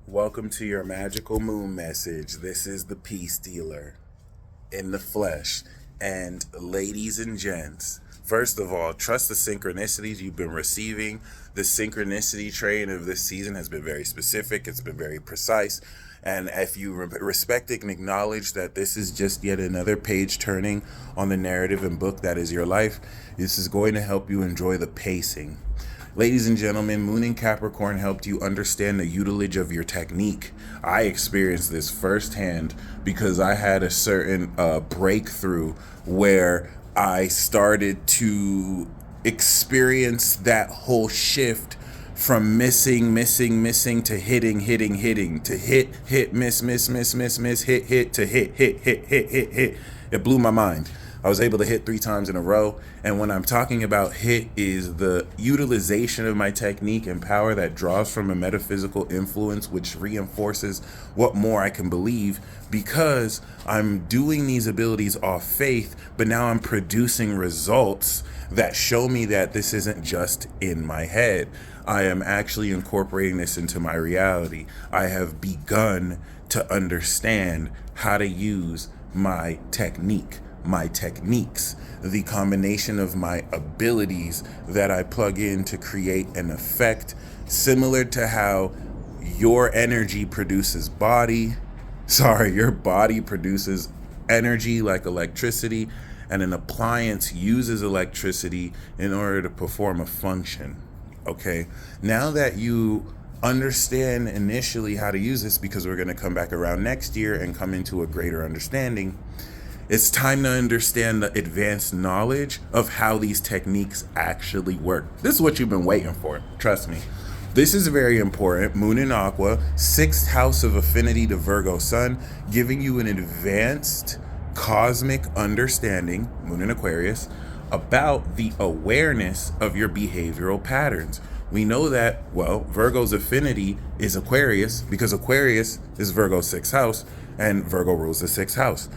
Welcome to your magical moon message. This is the peace dealer in the flesh. And ladies and gents, first of all, trust the synchronicities you've been receiving. The synchronicity train of this season has been very specific, it's been very precise. And if you respect and acknowledge that this is just yet another page turning on the narrative and book that is your life, this is going to help you enjoy the pacing. Ladies and gentlemen, Moon in Capricorn helped you understand the utilage of your technique. I experienced this firsthand because I had a certain breakthrough where I started to experience that whole shift from missing to hitting to hit, miss, hit to hit. It blew my mind. I was able to hit 3 times in a row. And when I'm talking about hit, is the utilization of my technique and power that draws from a metaphysical influence, which reinforces what more I can believe, because I'm doing these abilities off faith, but now I'm producing results that show me that this isn't just in my head. I am actually incorporating this into my reality. I have begun to understand how to use my techniques, the combination of my abilities that I plug in to create an effect similar to how your body produces energy like electricity, and an appliance uses electricity in order to perform a function. Okay, now that you understand initially how to use this, because we're going to come back around next year and come into a greater understanding, it's time to understand the advanced knowledge of how these techniques actually work. This is what you've been waiting for. Trust me. This is very important. Moon in Aqua, 6th house of affinity to Virgo Sun, giving you an advanced cosmic understanding, Moon in Aquarius, about the awareness of your behavioral patterns. We know that, well, Virgo's affinity is Aquarius because Aquarius is Virgo's 6th house and Virgo rules the 6th house.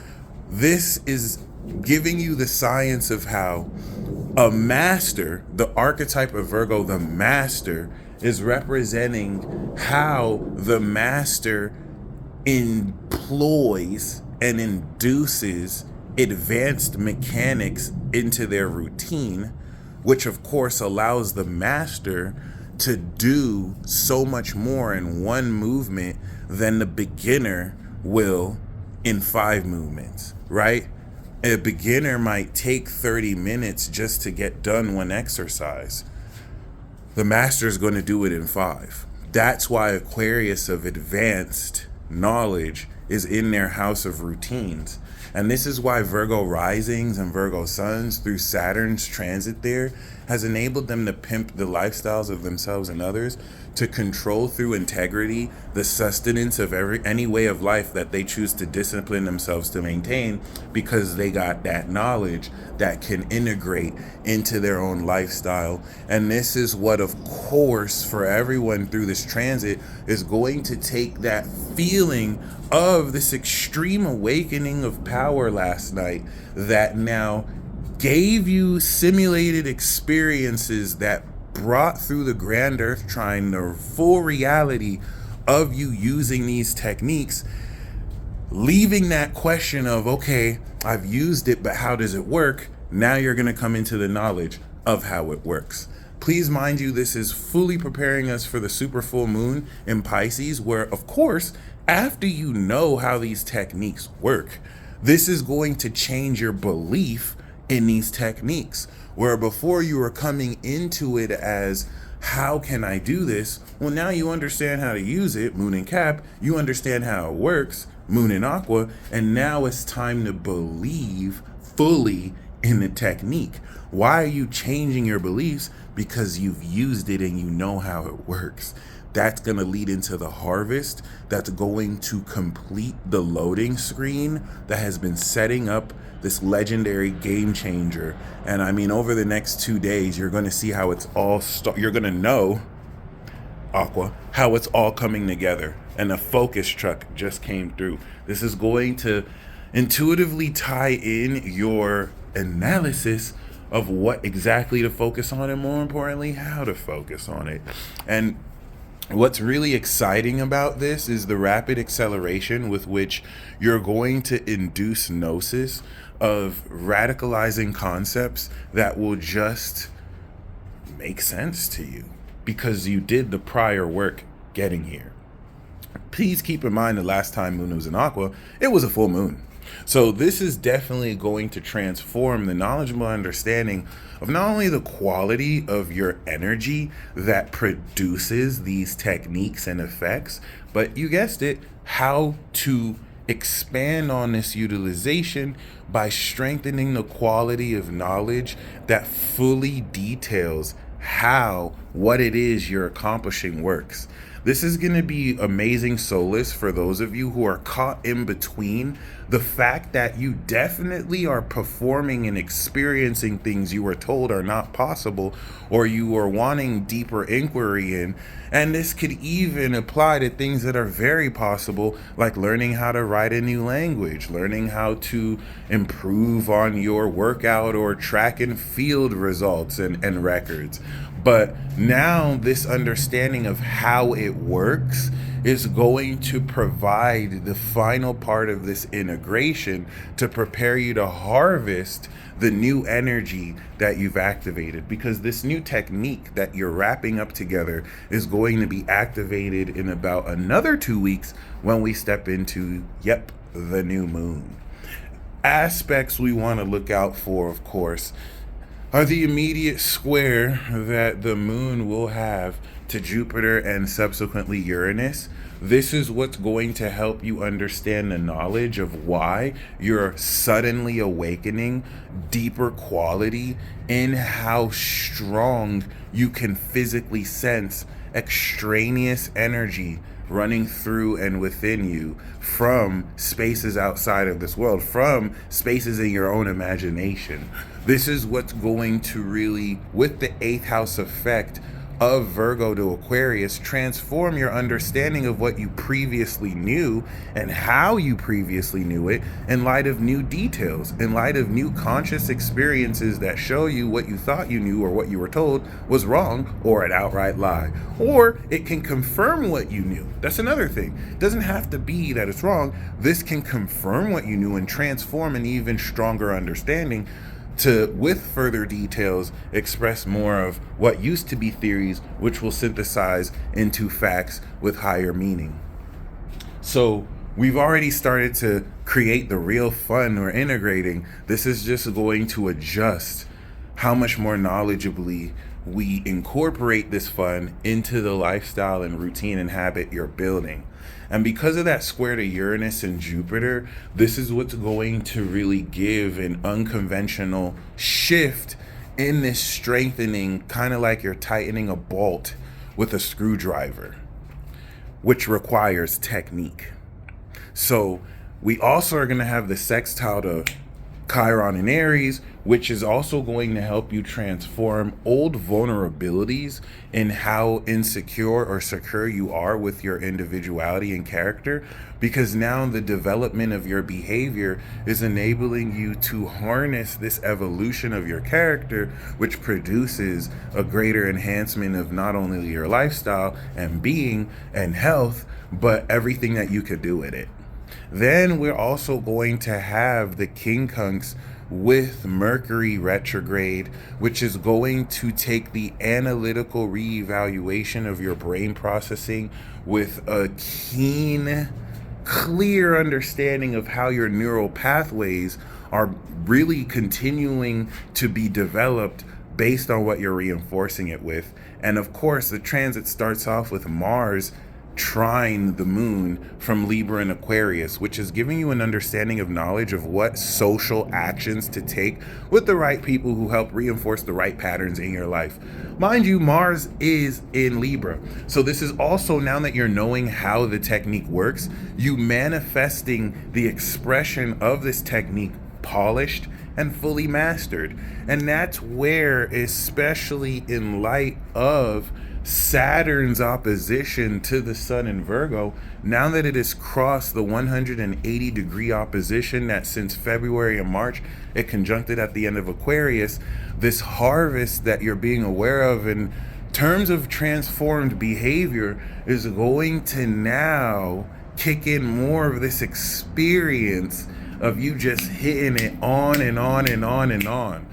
This is giving you the science of how a master, the archetype of Virgo, the master, is representing how the master employs and induces advanced mechanics into their routine, which of course allows the master to do so much more in one movement than the beginner will in 5 movements, right? A beginner might take 30 minutes just to get done one exercise. The master is going to do it in 5. That's why Aquarius of advanced knowledge is in their house of routines. And this is why Virgo risings and Virgo suns through Saturn's transit there has enabled them to pimp the lifestyles of themselves and others, to control through integrity the sustenance of any way of life that they choose to discipline themselves to maintain, because they got that knowledge that can integrate into their own lifestyle. And this is what, of course, for everyone through this transit is going to take that feeling of this extreme awakening of power last night that now gave you simulated experiences that brought through the grand earth trine the full reality of you using these techniques, leaving that question of, okay, I've used it, but how does it work? Now you're going to come into the knowledge of how it works. Please mind you, this is fully preparing us for the super full moon in Pisces, where, of course, after you know how these techniques work, this is going to change your belief in these techniques. Where before you were coming into it as, how can I do this? Well, now you understand how to use it, Moon in Cap. You understand how it works, Moon in Aqua. And now it's time to believe fully in the technique. Why are you changing your beliefs? Because you've used it and you know how it works. That's going to lead into the harvest that's going to complete the loading screen that has been setting up this legendary game changer. And I mean, over the next 2 days, you're going to see how it's all you're going to know, Aqua, how it's all coming together. And a focus truck just came through. This is going to intuitively tie in your analysis of what exactly to focus on, and more importantly, how to focus on it. And What's really exciting about this is the rapid acceleration with which you're going to induce gnosis of radicalizing concepts that will just make sense to you because you did the prior work getting here. Please keep in mind the last time Moon was in Aqua, it was a full moon. So this is definitely going to transform the knowledgeable understanding of not only the quality of your energy that produces these techniques and effects, but you guessed it, how to expand on this utilization by strengthening the quality of knowledge that fully details how what it is you're accomplishing works. This is going to be amazing solace for those of you who are caught in between the fact that you definitely are performing and experiencing things you were told are not possible, or you are wanting deeper inquiry in. And this could even apply to things that are very possible, like learning how to write a new language, learning how to improve on your workout or track and field results and records. But now this understanding of how it works is going to provide the final part of this integration to prepare you to harvest the new energy that you've activated, because this new technique that you're wrapping up together is going to be activated in about another 2 weeks when we step into, the new moon. Aspects we want to look out for, of course, are the immediate square that the moon will have to Jupiter and subsequently Uranus. This is what's going to help you understand the knowledge of why you're suddenly awakening deeper quality in how strong you can physically sense extraneous energy running through and within you from spaces outside of this world, from spaces in your own imagination. This is what's going to really, with the 8th house effect of Virgo to Aquarius, transform your understanding of what you previously knew and how you previously knew it in light of new details, in light of new conscious experiences that show you what you thought you knew or what you were told was wrong or an outright lie. Or it can confirm what you knew. That's another thing. It doesn't have to be that it's wrong. This can confirm what you knew and transform an even stronger understanding to, with further details, express more of what used to be theories, which will synthesize into facts with higher meaning. So we've already started to create the real fun we're integrating. This is just going to adjust how much more knowledgeably we incorporate this fun into the lifestyle and routine and habit you're building. And because of that square to Uranus and Jupiter, this is what's going to really give an unconventional shift in this strengthening, kind of like you're tightening a bolt with a screwdriver, which requires technique. So we also are going to have the sextile to Chiron in Aries, which is also going to help you transform old vulnerabilities in how insecure or secure you are with your individuality and character, because now the development of your behavior is enabling you to harness this evolution of your character, which produces a greater enhancement of not only your lifestyle and being and health, but everything that you could do with it. Then we're also going to have the quincunx with Mercury retrograde, which is going to take the analytical reevaluation of your brain processing with a keen, clear understanding of how your neural pathways are really continuing to be developed based on what you're reinforcing it with. And of course, the transit starts off with Mars trine the moon from Libra and Aquarius, which is giving you an understanding of knowledge of what social actions to take with the right people who help reinforce the right patterns in your life. Mind you, Mars is in Libra. So this is also, now that you're knowing how the technique works, you manifesting the expression of this technique polished and fully mastered. And that's where, especially in light of Saturn's opposition to the sun in Virgo, now that it has crossed the 180-degree opposition that since February and March it conjuncted at the end of Aquarius, this harvest that you're being aware of in terms of transformed behavior is going to now kick in more of this experience of you just hitting it on and on and on and on.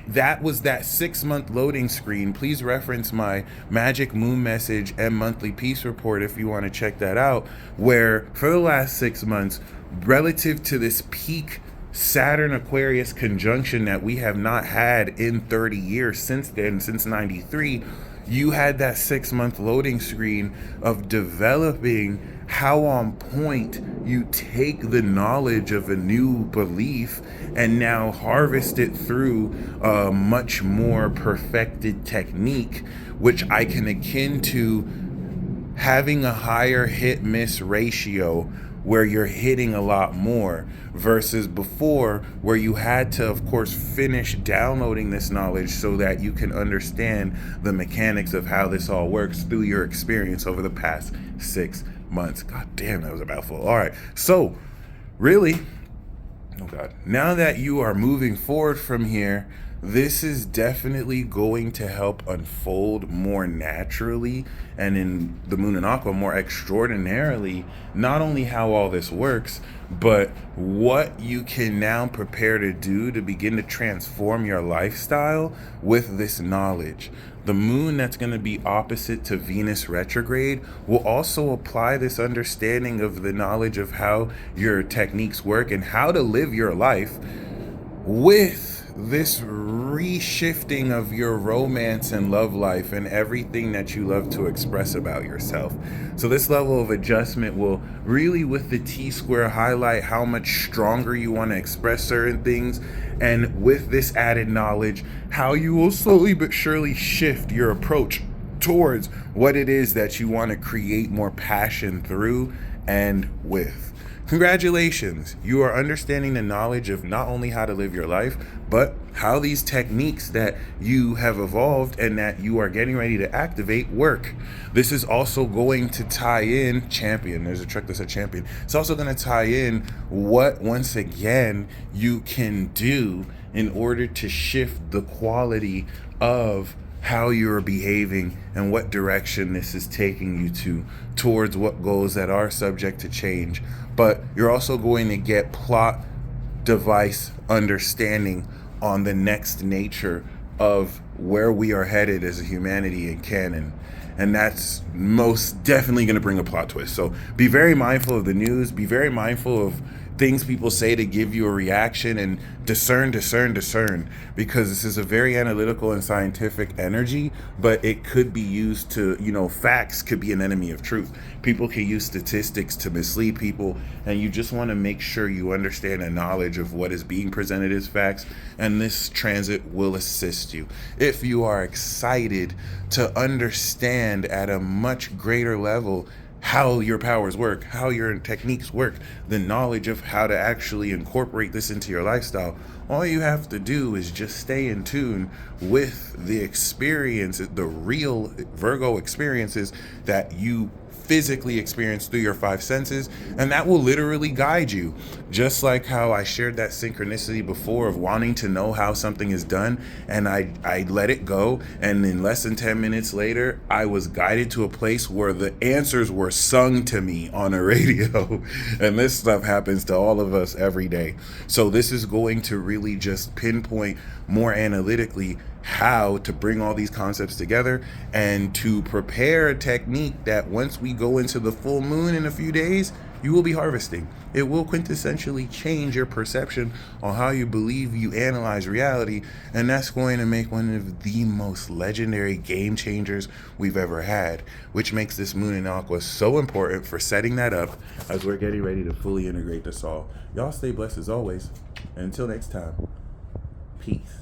That was that 6-month loading screen. Please reference my Magic Moon Message and monthly peace report if you want to check that out, where for the last 6 months, relative to this peak Saturn Aquarius conjunction that we have not had in 30 years since then, since 93, you had that 6-month loading screen of developing how on point you take the knowledge of a new belief and now harvest it through a much more perfected technique, which I can akin to having a higher hit miss ratio, where you're hitting a lot more, versus before where you had to, of course, finish downloading this knowledge so that you can understand the mechanics of how this all works through your experience over the past 6 months. God damn, that was a mouthful. All right, so really, oh God, now that you are moving forward from here, this is definitely going to help unfold more naturally, and in the Moon and Aqua more extraordinarily, not only how all this works, but what you can now prepare to do to begin to transform your lifestyle with this knowledge. The moon that's going to be opposite to Venus retrograde will also apply this understanding of the knowledge of how your techniques work and how to live your life with this reshifting of your romance and love life and everything that you love to express about yourself. So this level of adjustment will really, with the T-square, highlight how much stronger you want to express certain things, and with this added knowledge, how you will slowly but surely shift your approach towards what it is that you want to create more passion through and with. Congratulations, you are understanding the knowledge of not only how to live your life, but how these techniques that you have evolved and that you are getting ready to activate work. This is also going to tie in champion. There's a trick that said champion. It's also going to tie in what, once again, you can do in order to shift the quality of how you're behaving and what direction this is taking you to towards what goals that are subject to change. But you're also going to get plot device understanding on the next nature of where we are headed as a humanity in canon. And that's most definitely going to bring a plot twist. So be very mindful of the news, be very mindful of things people say to give you a reaction, and discern, because this is a very analytical and scientific energy, but it could be used to, facts could be an enemy of truth. People can use statistics to mislead people, and you just want to make sure you understand the knowledge of what is being presented as facts, and this transit will assist you. If you are excited to understand at a much greater level how your powers work, how your techniques work, the knowledge of how to actually incorporate this into your lifestyle, all you have to do is just stay in tune with the experience, the real Virgo experiences that you physically experience through your 5 senses, and that will literally guide you. Just like how I shared that synchronicity before of wanting to know how something is done, and I let it go, and in less than 10 minutes later I was guided to a place where the answers were sung to me on a radio. And this stuff happens to all of us every day. So this is going to really just pinpoint more analytically how to bring all these concepts together and to prepare a technique that once we go into the full moon in a few days, you will be harvesting. It will quintessentially change your perception on how you believe you analyze reality, and that's going to make one of the most legendary game changers we've ever had, which makes this Moon in Aqua so important for setting that up as we're getting ready to fully integrate this all. Y'all stay blessed as always, and until next time, peace.